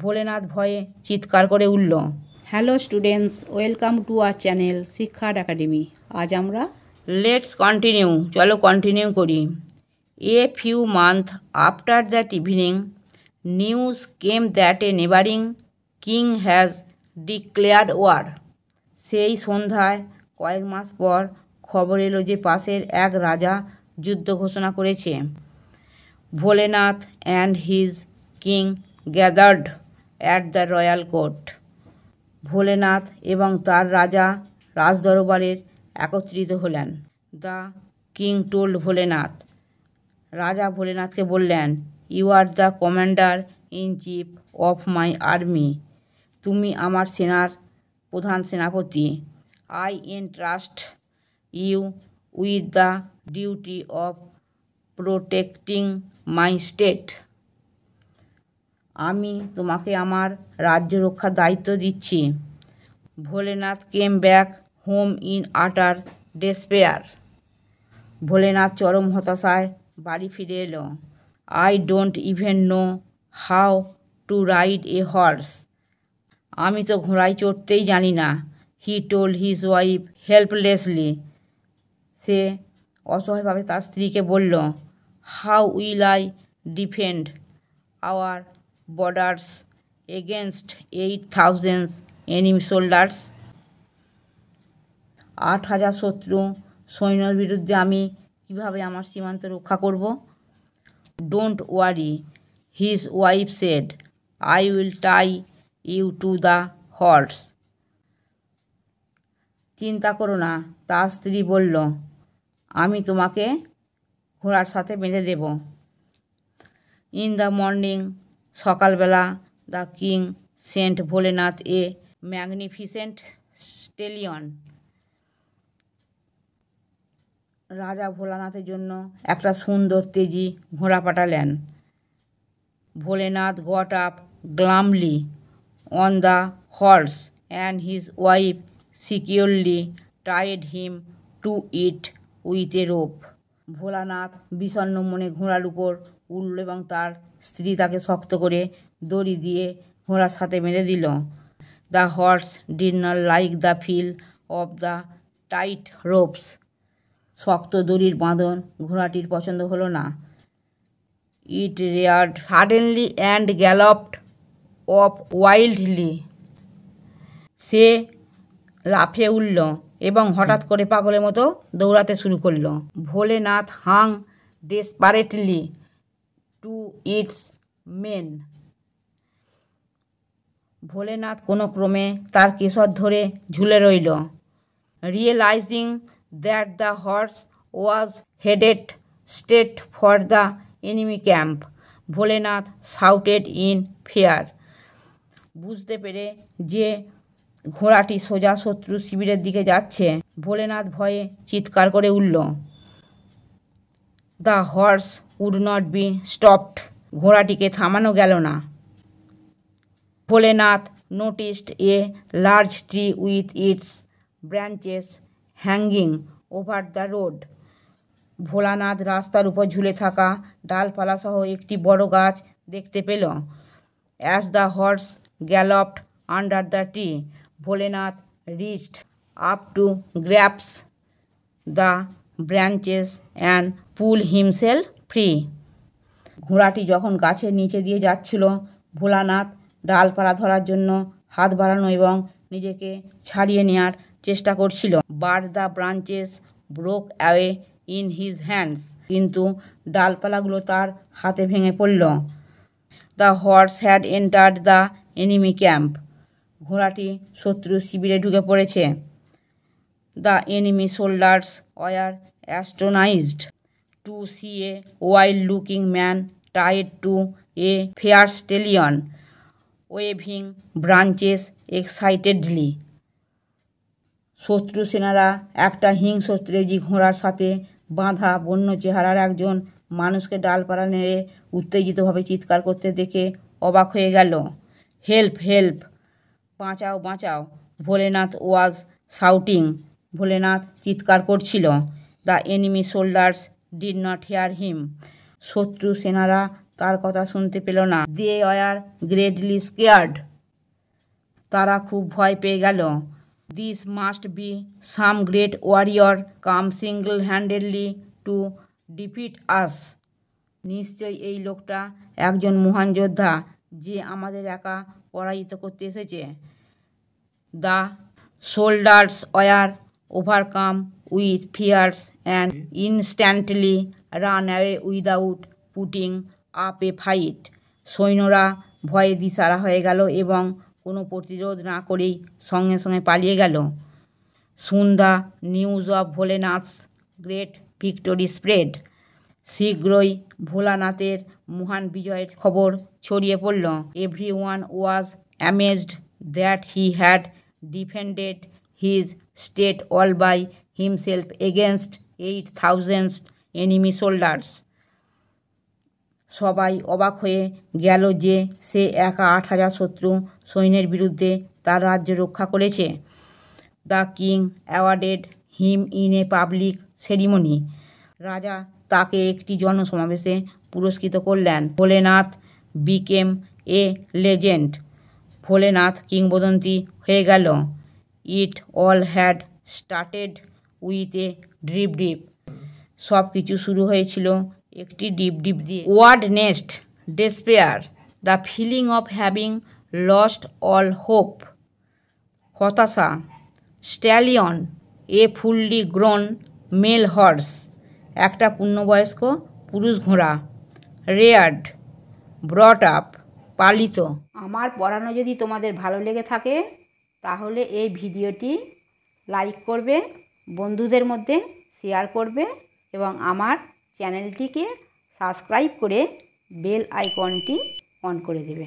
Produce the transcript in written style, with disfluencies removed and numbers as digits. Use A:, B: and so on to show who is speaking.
A: ভোলেনাথ ভয়ে চিৎকার করে উঠল। Hello students, welcome to our channel Shiksha academy. আজ আমরা লেটস কন্টিনিউ, চলো কন্টিনিউ করি। A few month after that evening news came that a neighbouring king has declared war. সেই সন্ধ্যায় কয়েক মাস পর খবর এলো যে পাশের এক রাজা যুদ্ধ ঘোষণা করেছে। Bholenath and his king gathered at the royal court. Bholenath এবং তার রাজা রাজদরবারের একত্রিত হলেন। দ্য কিং টোল্ড ভোলেনাথ, রাজা ভোলেনাথকে বললেন, you are the commander in chief of my army. তুমি আমার সেনার প্রধান সেনাপতি। I entrust you with the duty of protecting my state. আমি তোমাকে আমার রাজ্য রক্ষার দায়িত্ব দিচ্ছি। Bholenath came back home in utter despair. Bholenath চরম হতাশায় বাড়ি ফিরে এলো। I don't even know how to ride a horse. আমি তো ঘোড়ায় চড়তেই জানি না। He told his wife helplessly. সে অসহায়ভাবে তার স্ত্রীকে বলল, how will I defend our borders against 8,000 enemy soldiers. 8,000 শত্রু সৈন্যর বিরুদ্ধে আমি কিভাবে আমার সীমান্ত রক্ষা করব? Don't worry, his wife said, I will tie you to the horse. চিন্তা করো না, তার স্ত্রী বলল, আমি তোমাকে ঘোড়ার সাথে বেঁধে দেব। ইন দ্য মর্নিং, সকালবেলা, the king sent Bholenath a magnificent stallion. রাজা ভোলানাথের জন্য একটা সুন্দর তেজি ঘোড়া পাঠালেন। Bholenath got up glumly on the horse and his wife securely tied him to it with a rope. Bholanath বিষণ্ণ মনে ঘোড়ার উপর উঠল এবং তার স্ত্রী তাকে শক্ত করে দড়ি দিয়ে ঘোড়ার সাথে বেঁধে দিল। The horse did not like the feel of the tight ropes. শক্ত দড়ির বাঁধন ঘোড়াটির পছন্দ হলো না। It reared suddenly and galloped off wildly. সে লাফিয়ে উঠল এবং হঠাৎ করে পাগলের মতো দৌড়াতে শুরু করলো। Bholenath hung desperately to its mane. Bholenath কোনো ক্রমে তার কেশর ধরে ঝুলে রইল। Realising that the horse was headed straight for the enemy camp, Bholenath shouted in fear. বুঝতে পেরে যে ঘোড়াটি সোজা শত্রু শিবিরের দিকে যাচ্ছে, ভোলেনাথ ভয়ে চিৎকার করে উঠল। The horse would not be stopped. ঘোড়াটিকে থামানো গেল না। Bholenath noticed a large tree with its branches hanging over the road. Bholanath রাস্তার উপর ঝুলে থাকা ডালপালা সহ একটি বড় গাছ দেখতে পেল। As the horse galloped under the tree, Bholenath reached up to grasp the branches and pull himself free. ঘোড়াটি যখন গাছের নিচে দিয়ে যাচ্ছিল, ভোলানাথ ডালপালা ধরার জন্য হাত বাড়ানো এবং নিজেকে ছাড়িয়ে নেওয়ার চেষ্টা করছিল। But the branches broke away in his hands. কিন্তু ডালপালাগুলো তার হাতে ভেঙে পড়ল। The horse had entered the enemy camp. ঘোড়াটি শত্রু শিবিরে ঢুকে পড়েছে। The enemy soldiers were astonished to see a wild looking man tied to a fair stallion waving branches excitedly. শত্রু সেনারা একটা হিংস্র তেজি ঘোড়ার সাথে বাঁধা বন্য চেহারার একজন মানুষকে ডালপালা নেড়ে উত্তেজিতভাবে চিৎকার করতে দেখে অবাক হয়ে গেল। হেল্প হেল্প, বাঁচাও বাঁচাও, ভোলেনাথ ওয়াজ শাউটিং। ভোলেনাথ চিৎকার করছিল। The enemy soldiers did not hear him. শত্রু সেনারা তার কথা শুনতে পেল না। দে ওয়ার গ্রেটলি স্কেয়ার্ড, তারা খুব ভয় পেয়ে গেল। This must be some great warrior come single handedly to defeat us, নিশ্চয়ই এই লোকটা একজন মহান যোদ্ধা যে আমাদের একা পরাজিত করতে এসেছে। The soldiers were overcome with fears and instantly run away without putting up a fight, সৈন্যরা ভয়ে দিশারা হয়ে গেল এবং কোনো প্রতিরোধ না করেই সঙ্গে সঙ্গে পালিয়ে গেল। Soon the news of Bholenath's great victory spread, শীঘ্রই ভোলানাথের মহান বিজয়ের খবর ছড়িয়ে পড়ল। Everyone was amazed that he had defended his state all by himself against 8,000 enemy soldiers, সবাই অবাক হয়ে গেল যে সে একা 8,000 শত্রু সৈন্যের বিরুদ্ধে তার রাজ্য রক্ষা করেছে। The king awarded him in a public ceremony, রাজা তাকে একটি জনসমাবেশে পুরস্কৃত করলেন। Bholenath became a legend, Bholenath কিংবদন্তি হয়ে গেল। It all had started with a drip dip, সব কিছু শুরু হয়েছিল একটি ডিপ ডিপ দিয়ে। Word next despair, the feeling of having lost all hope, হতাশা। Stallion, a fully grown male horse, একটা পূর্ণবয়স্ক পুরুষ ঘোড়া। রেয়ার্ড, ব্রট আপ, পালিত। আমার পড়ানো যদি তোমাদের ভালো লেগে থাকে তাহলে এই ভিডিওটি লাইক করবে, বন্ধুদের মধ্যে শেয়ার করবে এবং আমার চ্যানেলটিকে সাবস্ক্রাইব করে বেল আইকনটি অন করে দেবে।